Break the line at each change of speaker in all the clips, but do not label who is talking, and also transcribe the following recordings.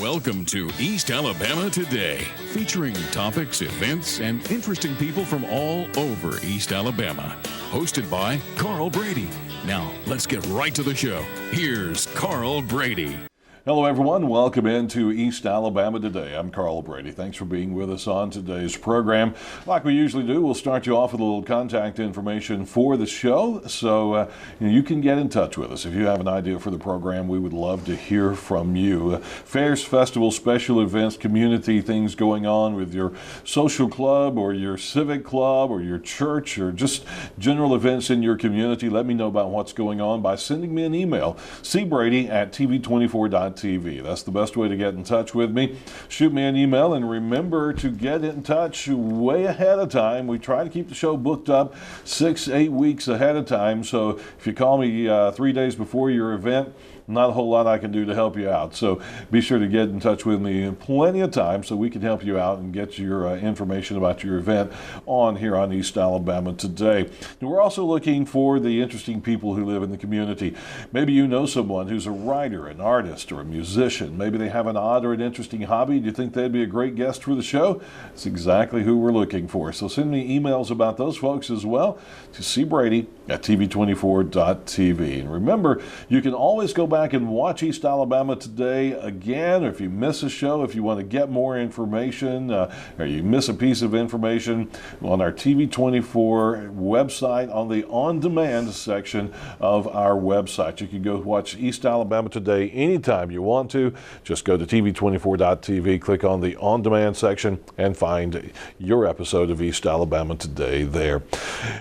Welcome to East Alabama Today, featuring topics, events, and interesting people from all over East Alabama. Hosted by Carl Brady. Now, let's get right to the show. Here's Carl Brady.
Hello, everyone. Welcome into East Alabama Today. I'm Carl Brady. Thanks for being with us on today's program. Like we usually do, we'll start you off with a little contact information for the show, so you can get in touch with us. If you have an idea for the program, we would love to hear from you. Fairs, festivals, special events, community things going on with your social club or your civic club or your church or just general events in your community. Let me know about what's going on by sending me an email, cbrady@tv24.tv. That's the best way to get in touch with me. Shoot me an email, and remember to get in touch way ahead of time. We try to keep the show booked up 6-8 weeks ahead of time, so if you call me 3 days before your event, not a whole lot I can do to help you out. So be sure to get in touch with me in plenty of time so we can help you out and get your information about your event on here on East Alabama Today. And we're also looking for the interesting people who live in the community. Maybe you know someone who's a writer, an artist, or a musician. Maybe they have an odd or an interesting hobby. Do you think they'd be a great guest for the show? It's exactly who we're looking for. So send me emails about those folks as well to cbrady@tv24.tv. And remember, you can always go back and watch East Alabama Today again, or if you miss a show, if you want to get more information, or you miss a piece of information, on our TV24 website on the on-demand section of our website. You can go watch East Alabama Today anytime you want to. Just go to tv24.tv, click on the on-demand section, and find your episode of East Alabama Today there.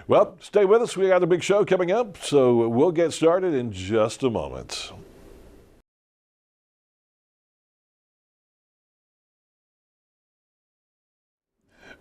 Well, stay with us. We got a big show coming up, so we'll get started in just a moment.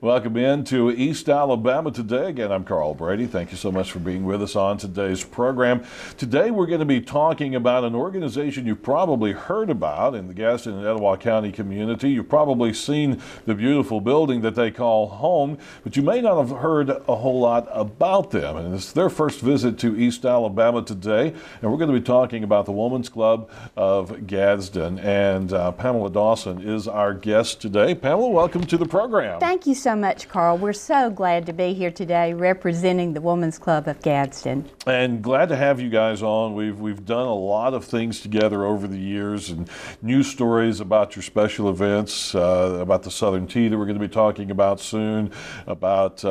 Welcome in to East Alabama Today. Again, I'm Carl Brady. Thank you so much for being with us on today's program. Today, we're going to be talking about an organization you've probably heard about in the Gadsden and Etowah County community. You've probably seen the beautiful building that they call home, but you may not have heard a whole lot about them. And it's their first visit to East Alabama Today. And we're going to be talking about the Women's Club of Gadsden. And Pamela Dawson is our guest today. Pamela, welcome to the program.
Thank you so much, Carl. We're so glad to be here today representing the Women's Club of Gadsden.
And glad to have you guys on. We've done a lot of things together over the years, and news stories about your special events, about the Southern Tea that we're going to be talking about soon, about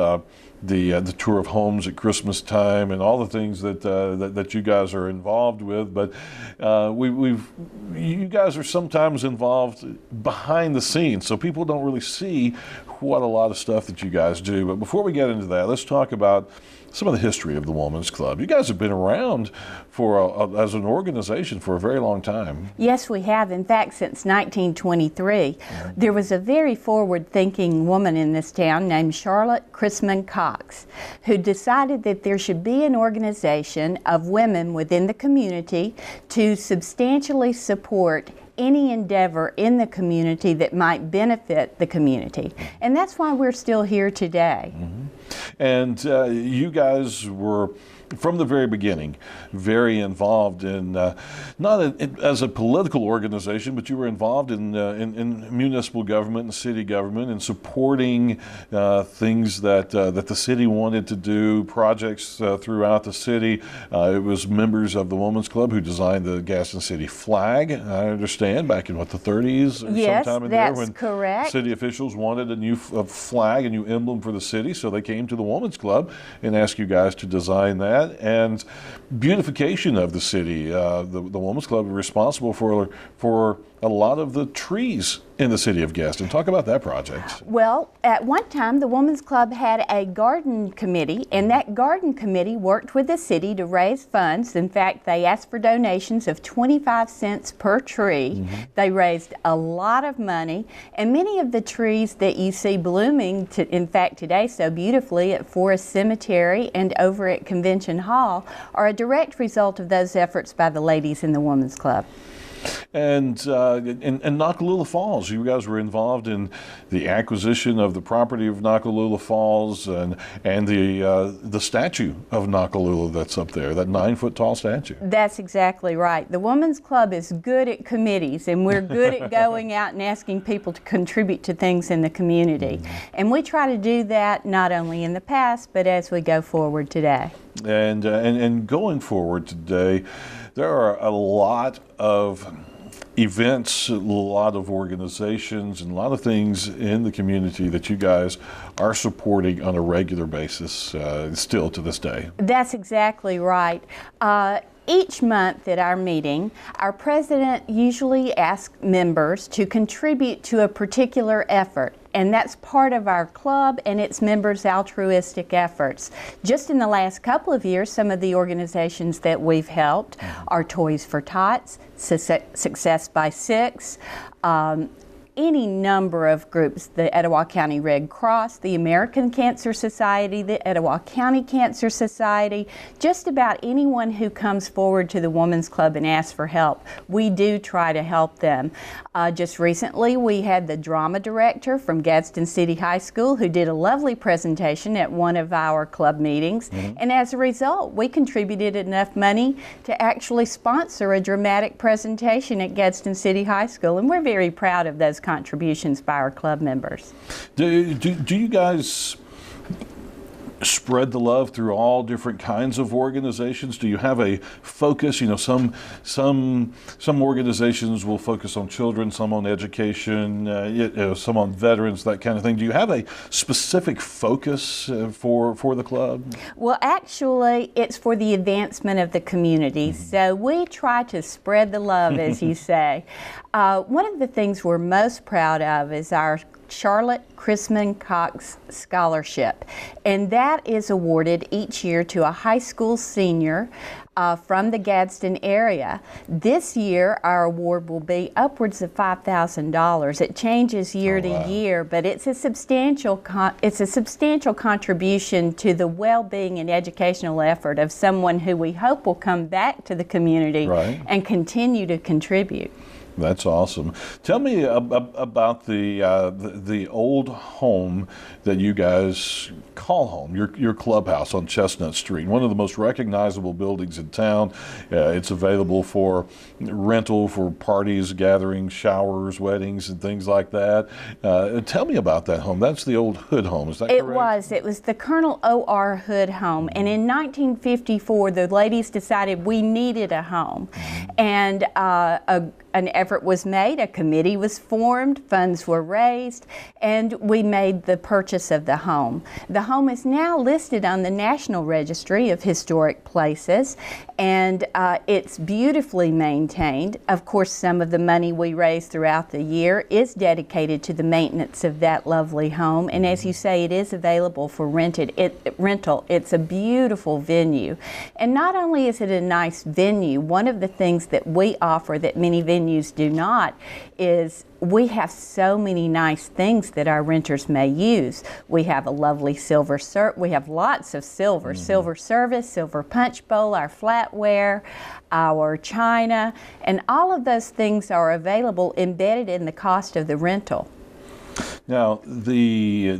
the tour of homes at Christmas time, and all the things that you guys are involved with. But you guys are sometimes involved behind the scenes, so people don't really see what a lot of stuff that you guys do. But before we get into that, let's talk about some of the history of the Women's Club. You guys have been around as an organization for a very long time.
Yes, we have. In fact, since 1923. There was a very forward-thinking woman in this town named Charlotte Chrisman Cox, who decided that there should be an organization of women within the community to substantially support any endeavor in the community that might benefit the community. And that's why we're still here today.
Mm-hmm. And you guys were, from the very beginning, very involved in, not as a political organization, but you were involved in municipal government and city government, and supporting things that the city wanted to do, projects throughout the city. It was members of the Women's Club who designed the Gadsden City flag, I understand, back in, the 30s or sometime in there, when
correct.
City officials wanted a new flag, a new emblem for the city, so they came to the Women's Club and asked you guys to design that. And beautification of the city. The Women's Club is responsible for a lot of the trees in the city of Gadsden. Talk about that project.
Well, at one time, the Women's Club had a garden committee, and that garden committee worked with the city to raise funds. In fact, they asked for donations of 25 cents per tree. Mm-hmm. They raised a lot of money, and many of the trees that you see blooming, in fact, today so beautifully at Forest Cemetery and over at Convention Hall, are a direct result of those efforts by the ladies in the Women's Club.
And in Nakalula Falls, you guys were involved in the acquisition of the property of Nakalula Falls and the statue of Nakalula that's up there, that 9-foot tall statue.
That's exactly right. The Women's Club is good at committees, and we're good at going out and asking people to contribute to things in the community. And we try to do that not only in the past, but as we go forward today.
And going forward today, there are a lot of events, a lot of organizations, and a lot of things in the community that you guys are supporting on a regular basis still to this day.
That's exactly right. Each month at our meeting, our president usually asks members to contribute to a particular effort, and that's part of our club and its members' altruistic efforts. Just in the last couple of years, some of the organizations that we've helped are Toys for Tots, Success by Six, any number of groups, the Etowah County Red Cross, the American Cancer Society, the Etowah County Cancer Society, just about anyone who comes forward to the Women's Club and asks for help. We do try to help them. Just recently we had the drama director from Gadsden City High School who did a lovely presentation at one of our club meetings, and as a result we contributed enough money to actually sponsor a dramatic presentation at Gadsden City High School, and we're very proud of those contributions by our club members.
Do you guys spread the love through all different kinds of organizations? Do you have a focus? You know, some organizations will focus on children, some on education, some on veterans, that kind of thing. Do you have a specific focus for the club?
Well, actually, it's for the advancement of the community. So we try to spread the love, as you say. One of the things we're most proud of is our Charlotte Chrisman Cox Scholarship, and that is awarded each year to a high school senior from the Gadsden area. This year our award will be upwards of $5,000. It changes year to year, but it's a substantial contribution to the well-being and educational effort of someone who we hope will come back to the community and continue to contribute.
That's awesome. Tell me about the old home that you guys call home, your clubhouse on Chestnut Street, one of the most recognizable buildings in town. It's available for rental for parties, gatherings, showers, weddings, and things like that. Tell me about that home. That's the old Hood home, is that correct?
It was the Colonel O.R. Hood home, and in 1954 the ladies decided we needed a home, and an effort was made, a committee was formed, funds were raised, and we made the purchase of the home. The home is now listed on the National Registry of Historic Places, and it's beautifully maintained. Of course, some of the money we raise throughout the year is dedicated to the maintenance of that lovely home, and as you say, it is available for rental. It's a beautiful venue. And not only is it a nice venue, one of the things that we offer that many venues do not is we have so many nice things that our renters may use. We have a lovely silver we have lots of silver, silver service, silver punch bowl, our flatware, our china, and all of those things are available embedded in the cost of the rental.
Now, the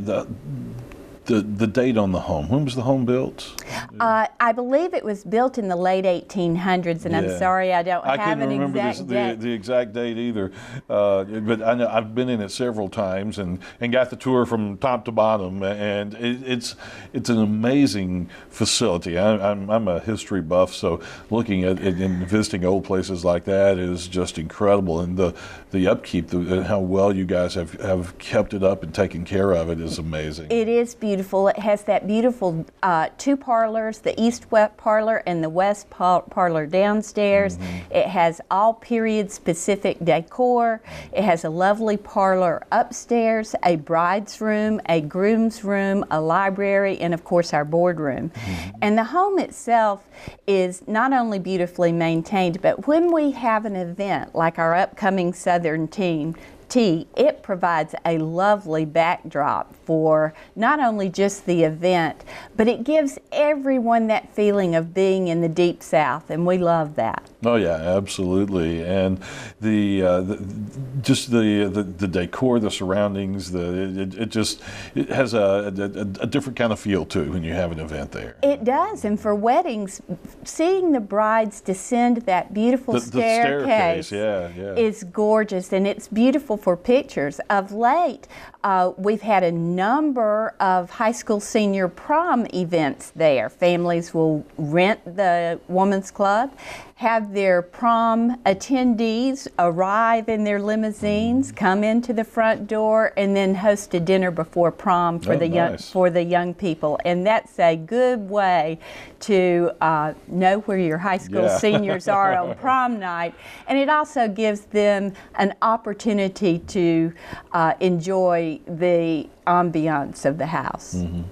date on the home. When was the home built?
I believe it was built in the late 1800s, and I'm sorry I don't have an exact date.
The exact date either. But I know I've been in it several times and got the tour from top to bottom, and it's an amazing facility. I'm a history buff, so looking at it and visiting old places like that is just incredible, and the upkeep, how well you guys have kept it up and taken care of it is amazing.
It is beautiful. It has that beautiful two parlors, the east-west parlor and the west parlor downstairs. It has all period-specific decor. It has a lovely parlor upstairs, a bride's room, a groom's room, a library, and of course our boardroom. And the home itself is not only beautifully maintained, but when we have an event like our upcoming Southern Tea, it provides a lovely backdrop for not only just the event, but it gives everyone that feeling of being in the Deep South, and we love that.
Oh yeah, absolutely, and just the decor, the surroundings, it has a different kind of feel to it when you have an event there.
It does, and for weddings, seeing the brides descend that beautiful staircase is gorgeous, and it's beautiful for pictures. Of late, we've had a number of high school senior prom events there. Families will rent the Women's Club, have their prom attendees arrive in their limousines, come into the front door, and then host a dinner before prom for the young people. And that's a good way to know where your high school seniors are on prom night. And it also gives them an opportunity to enjoy the ambiance of the house.
Mm-hmm.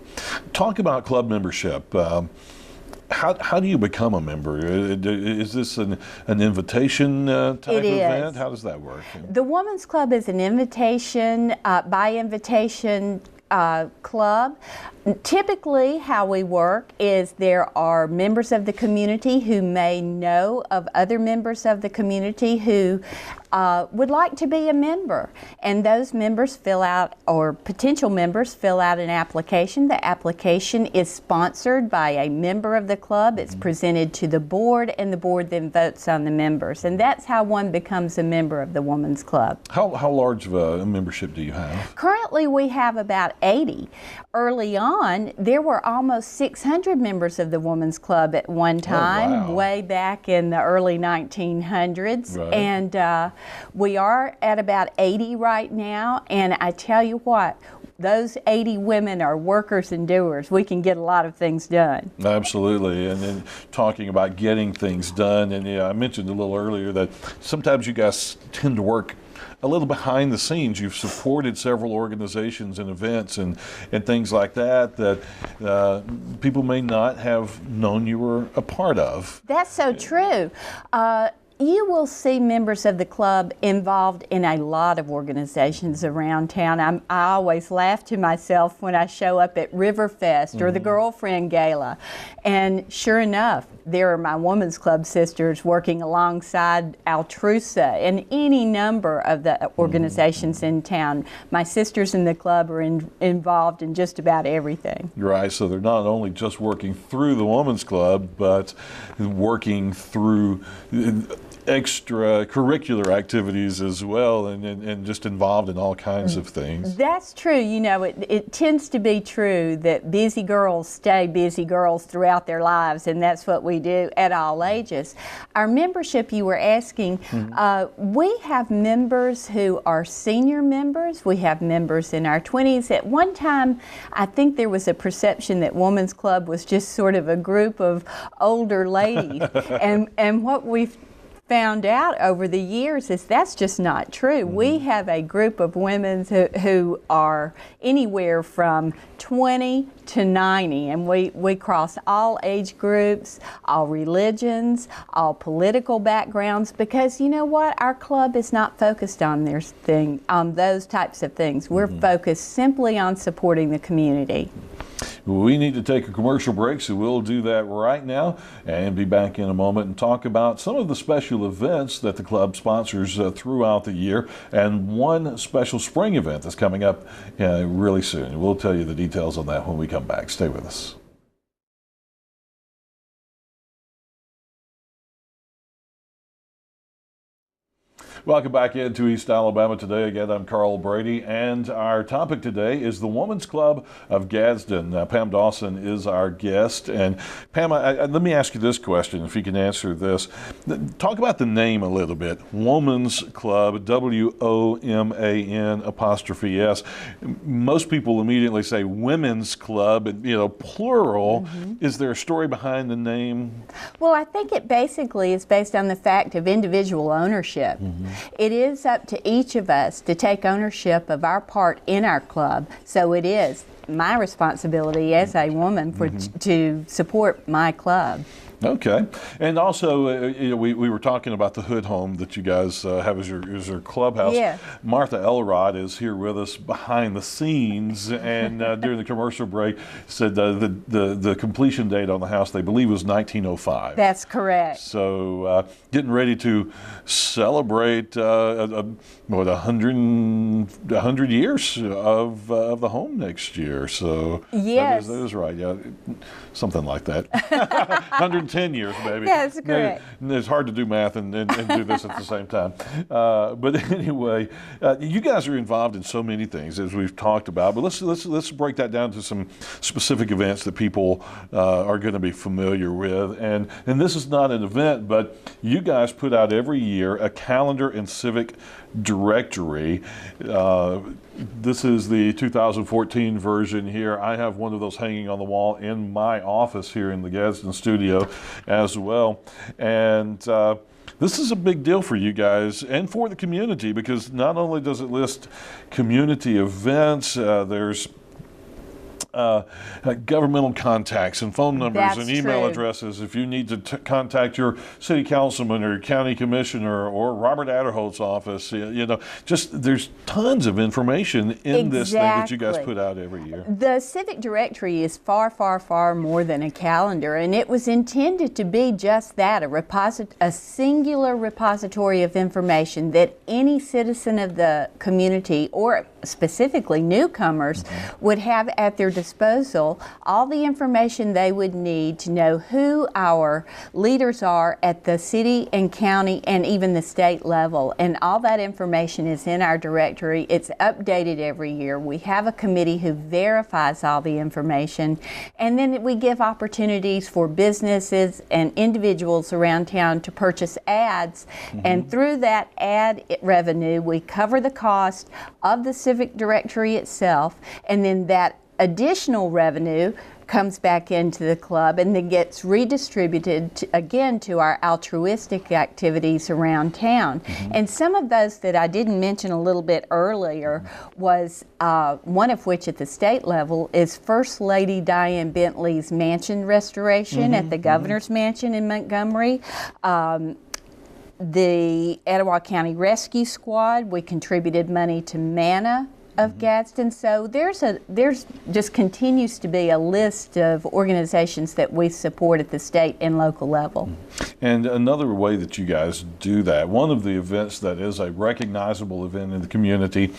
Talk about club membership. How do you become a member? Is this an invitation type event? How does that work?
The Women's Club is an invitation, by invitation club. Typically, how we work is there are members of the community who may know of other members of the community who would like to be a member, and those members fill out, or potential members fill out, an application. The application is sponsored by a member of the club. It's presented to the board, and the board then votes on the members, and that's how one becomes a member of the Women's Club.
How large of a membership do you have?
Currently, we have about 80. Early on, there were almost 600 members of the Women's Club at one time, way back in the early 1900s. Right. And we are at about 80 right now, and I tell you what, those 80 women are workers and doers. We can get a lot of things done.
Absolutely, and then talking about getting things done, and I mentioned a little earlier that sometimes you guys tend to work a little behind the scenes. You've supported several organizations and events and things like that people may not have known you were a part of.
That's so true. You will see members of the club involved in a lot of organizations around town. I always laugh to myself when I show up at Riverfest or the Girlfriend Gala, and sure enough, there are my Women's Club sisters working alongside Altrusa and any number of the organizations in town. My sisters in the club are involved in just about everything.
Right, so they're not only just working through the Women's Club, but working through extracurricular activities as well, and just involved in all kinds of things.
That's true. You know, it tends to be true that busy girls stay busy girls throughout their lives, and that's what we do at all ages. Our membership, you were asking, we have members who are senior members. We have members in our 20s. At one time, I think there was a perception that Women's Club was just sort of a group of older ladies, and what we've found out over the years is that's just not true. We have a group of women who are anywhere from 20 to 90, and we cross all age groups, all religions, all political backgrounds, because you know what? Our club is not focused on those types of things. We're focused simply on supporting the community.
We need to take a commercial break, so we'll do that right now and be back in a moment and talk about some of the special events that the club sponsors throughout the year, and one special spring event that's coming up really soon. We'll tell you the details on that when we come back. Stay with us. Welcome back into East Alabama Today. Again, I'm Carl Brady, and our topic today is the Women's Club of Gadsden. Pam Dawson is our guest. And Pam, let me ask you this question, if you can answer this. Talk about the name a little bit. Women's Club, WOMAN''S. Most people immediately say Women's Club, and plural. Is there a story behind the name?
Well, I think it basically is based on the fact of individual ownership. It is up to each of us to take ownership of our part in our club. So it is my responsibility as a woman for to support my club.
Okay, and also we were talking about the Hood home that you guys have as your clubhouse.
Yeah.
Martha Elrod is here with us behind the scenes, and during the commercial break said the completion date on the house they believe was 1905.
That's correct.
So getting ready to celebrate what 100 years of the home next year. So
Yes.
that is right. Yeah, something like that. 110 years, maybe.
That's correct.
It's hard to do math and do this at the same time. But anyway, you guys are involved in so many things, as we've talked about. But let's break that down to some specific events that people are going to be familiar with. And this is not an event, but you guys put out every year a calendar and civic directory. This is the 2014 version here. I have one of those hanging on the wall in my office here in the Gadsden studio as well. And this is a big deal for you guys and for the community, because not only does it list community events, there's governmental contacts and phone numbers
That's
and email
true.
addresses if you need to contact your city councilman or your county commissioner or Robert Adderholt's office. Just there's tons of information in this thing that you guys
Exactly.
put out every year.
The civic directory is far, far, far more than a calendar, and it was intended to be just that, a singular repository of information that any citizen of the community, or specifically newcomers, would have at their disposal all the information they would need to know who our leaders are at the city and county and even the state level. And all that information is in our directory. It's updated every year. We have a committee who verifies all the information, and then we give opportunities for businesses and individuals around town to purchase ads, and through that ad revenue we cover the cost of the civic directory itself, and then that additional revenue comes back into the club and then gets redistributed again to our altruistic activities around town. And some of those that I didn't mention a little bit earlier was one of which at the state level is First Lady Diane Bentley's mansion restoration at the Governor's Mansion in Montgomery. The Etowah County Rescue Squad, we contributed money to MANA of Gadsden. So there's just continues to be a list of organizations that we support at the state and local level.
And another way that you guys do that, one of the events that is a recognizable event in the community,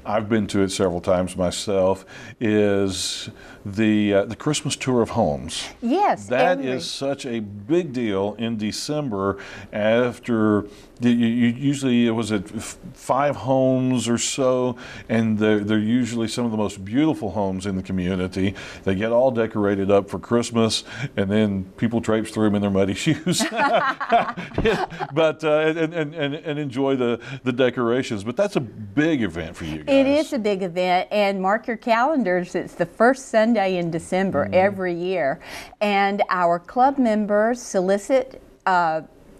I've been to it several times myself, is the Christmas Tour of Homes.
Yes.
That is such a big deal in December after usually it was at 5 homes or so, and they're usually some of the most beautiful homes in the community. They get all decorated up for Christmas, and then people traipse through them in their muddy shoes, but and enjoy the decorations. But that's a big event for you guys.
It is a big event, and mark your calendars. It's the first Sunday in December every year, and our club members solicit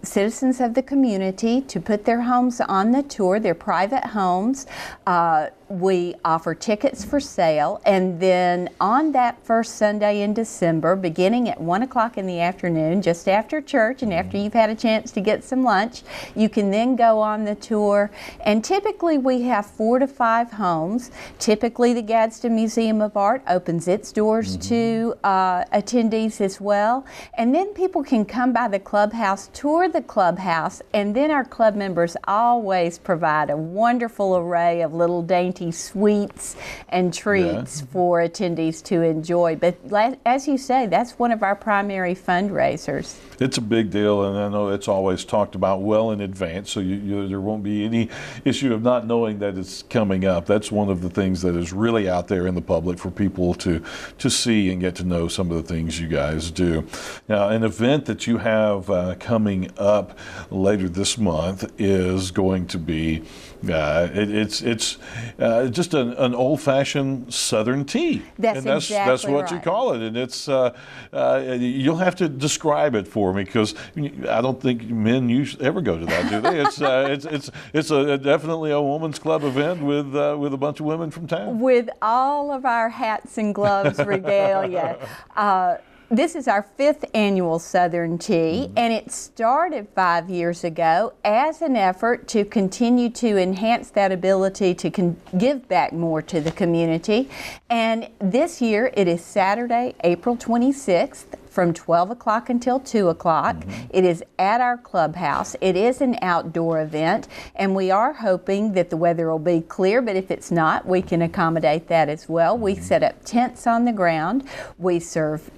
citizens of the community to put their homes on the tour, their private homes. We offer tickets for sale, and then on that first Sunday in December, beginning at 1 o'clock in the afternoon, just after church and after you've had a chance to get some lunch, you can then go on the tour. And typically we have 4 to 5 homes. Typically the Gadsden Museum of Art opens its doors to attendees as well. And then people can come by the clubhouse, tour the clubhouse, and then our club members always provide a wonderful array of little dainty sweets and treats for attendees to enjoy. But as you say, that's one of our primary fundraisers.
It's a big deal, and I know it's always talked about well in advance, so there won't be any issue of not knowing that it's coming up. That's one of the things that is really out there in the public for people to see and get to know some of the things you guys do. Now, an event that you have coming up later this month is going to be it's just an old-fashioned Southern tea.
That's
That's what you
right.
call it, and it's you'll have to describe it for me because I don't think men usually ever go to that, do they? It's definitely a woman's club event with a bunch of women from town.
With all of our hats and gloves regalia. This is our 5th annual Southern Tea, and it started 5 years ago as an effort to continue to enhance that ability to give back more to the community. And this year it is Saturday, April 26th from 12 o'clock until 2 o'clock. It is at our clubhouse. It is an outdoor event, and we are hoping that the weather will be clear, but if it's not, we can accommodate that as well. We set up tents on the ground. We serve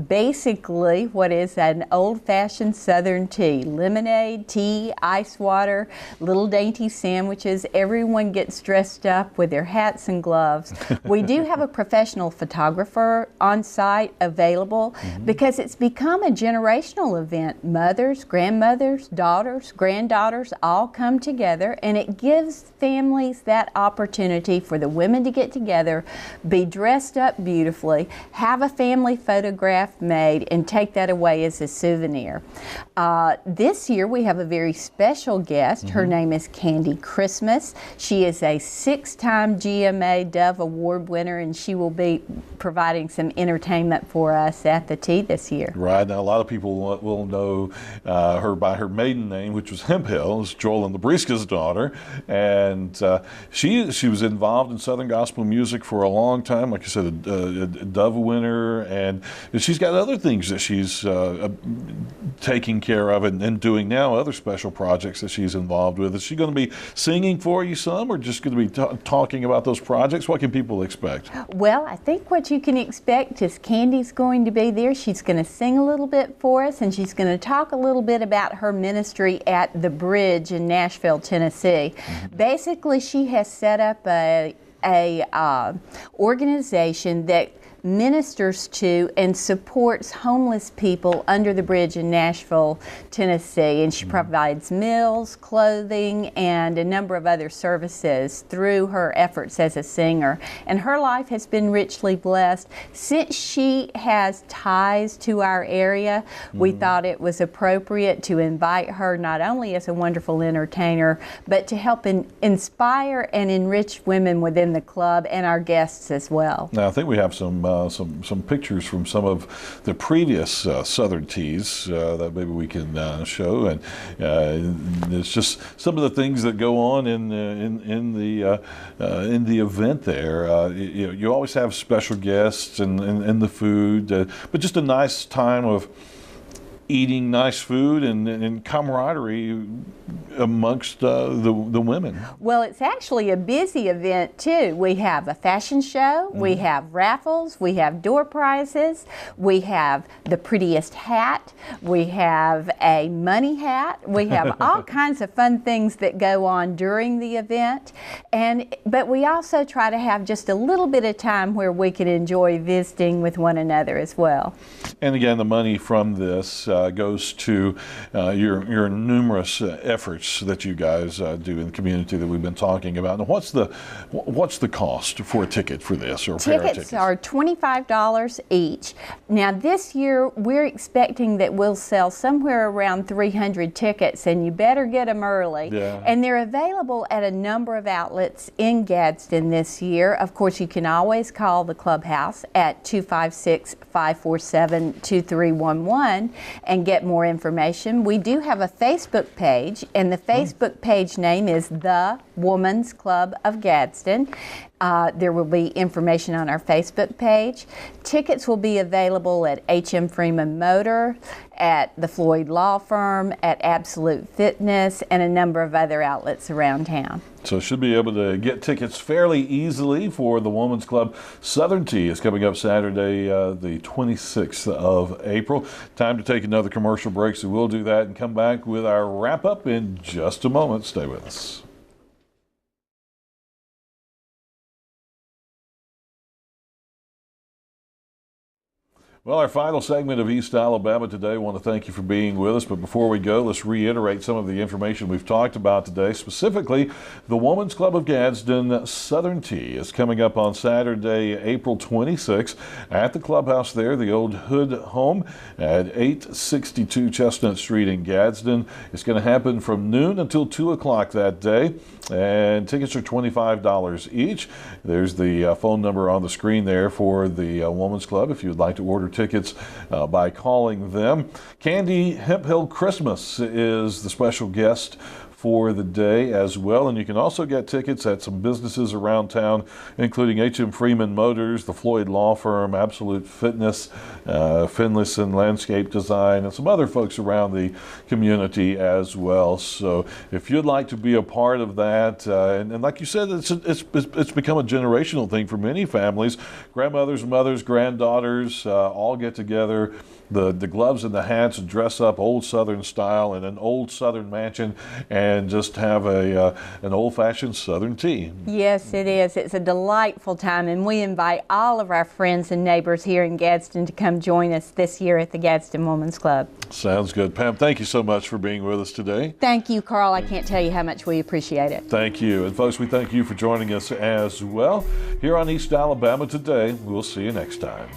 basically what is an old-fashioned Southern tea. Lemonade, tea, ice water, little dainty sandwiches. Everyone gets dressed up with their hats and gloves. We do have a professional photographer on site available because it's become a generational event. Mothers, grandmothers, daughters, granddaughters all come together, and it gives families that opportunity for the women to get together, be dressed up beautifully, have a family photograph made, and take that away as a souvenir. This year we have a very special guest. Her name is Candy Christmas. She is a 6-time GMA Dove Award winner, and she will be providing some entertainment for us at the tea this year.
Right. Now, a lot of people will know her by her maiden name, which was Hemphill. It's Joel and Labriska's daughter. And she was involved in Southern gospel music for a long time. Like I said, a Dove winner. And she's got other things that she's taking care of and doing now, other special projects that she's involved with. Is she going to be singing for you some, or just going to be talking about those projects? What can people expect?
Well, I think what you can expect is Candy's going to be there. She's going to sing a little bit for us, and she's going to talk a little bit about her ministry at the Bridge in Nashville, Tennessee. Basically, she has set up a organization that ministers to and supports homeless people under the bridge in Nashville, Tennessee, and she provides meals, clothing, and a number of other services through her efforts as a singer. And her life has been richly blessed. Since she has ties to our area, we thought it was appropriate to invite her not only as a wonderful entertainer, but to help inspire and enrich women within the club and our guests as well.
Now, I think we have some pictures from some of the previous Southern teas that maybe we can show, and it's just some of the things that go on in the event there. You always have special guests and the food, but just a nice time of eating nice food and camaraderie amongst the women.
Well, it's actually a busy event too. We have a fashion show, we have raffles, we have door prizes, we have the prettiest hat, we have a money hat, we have all kinds of fun things that go on during the event. But we also try to have just a little bit of time where we can enjoy visiting with one another as well.
And again, the money from this goes to your numerous efforts that you guys do in the community that we've been talking about. Now, what's the cost for a ticket for this, or pair of tickets?
Tickets are $25 each. Now, this year we're expecting that we'll sell somewhere around 300 tickets, and you better get them early.
Yeah.
And they're available at a number of outlets in Gadsden this year. Of course, you can always call the clubhouse at 256-547-2311 and get more information. We do have a Facebook page, and the Facebook page name is The Woman's Club of Gadsden. There will be information on our Facebook page. Tickets will be available at H.M. Freeman Motor, at the Floyd Law Firm, at Absolute Fitness, and a number of other outlets around town.
So should be able to get tickets fairly easily for the Women's Club. Southern Tea is coming up Saturday, the 26th of April. Time to take another commercial break, so we'll do that and come back with our wrap-up in just a moment. Stay with us. Well, our final segment of East Alabama today. I want to thank you for being with us. But before we go, let's reiterate some of the information we've talked about today. Specifically, the Women's Club of Gadsden Southern Tea is coming up on Saturday, April 26th at the clubhouse there, the old Hood home at 862 Chestnut Street in Gadsden. It's going to happen from noon until 2 o'clock that day. And tickets are $25 each. There's the phone number on the screen there for the Women's Club if you would like to order tickets by calling them. Candy Hemphill Christmas is the special guest for the day as well, and you can also get tickets at some businesses around town, including H.M. Freeman Motors, the Floyd Law Firm, Absolute Fitness, Finlayson Landscape Design, and some other folks around the community as well. So if you'd like to be a part of that, and like you said, it's become a generational thing for many families. Grandmothers, mothers, granddaughters all get together. The gloves and the hats, dress up old Southern style in an old Southern mansion, and just have an old-fashioned Southern tea.
Yes, it is. It's a delightful time, and we invite all of our friends and neighbors here in Gadsden to come join us this year at the Gadsden Women's Club.
Sounds good. Pam, thank you so much for being with us today.
Thank you, Carl. I can't tell you how much we appreciate it.
Thank you. And folks, we thank you for joining us as well here on East Alabama Today. We'll see you next time.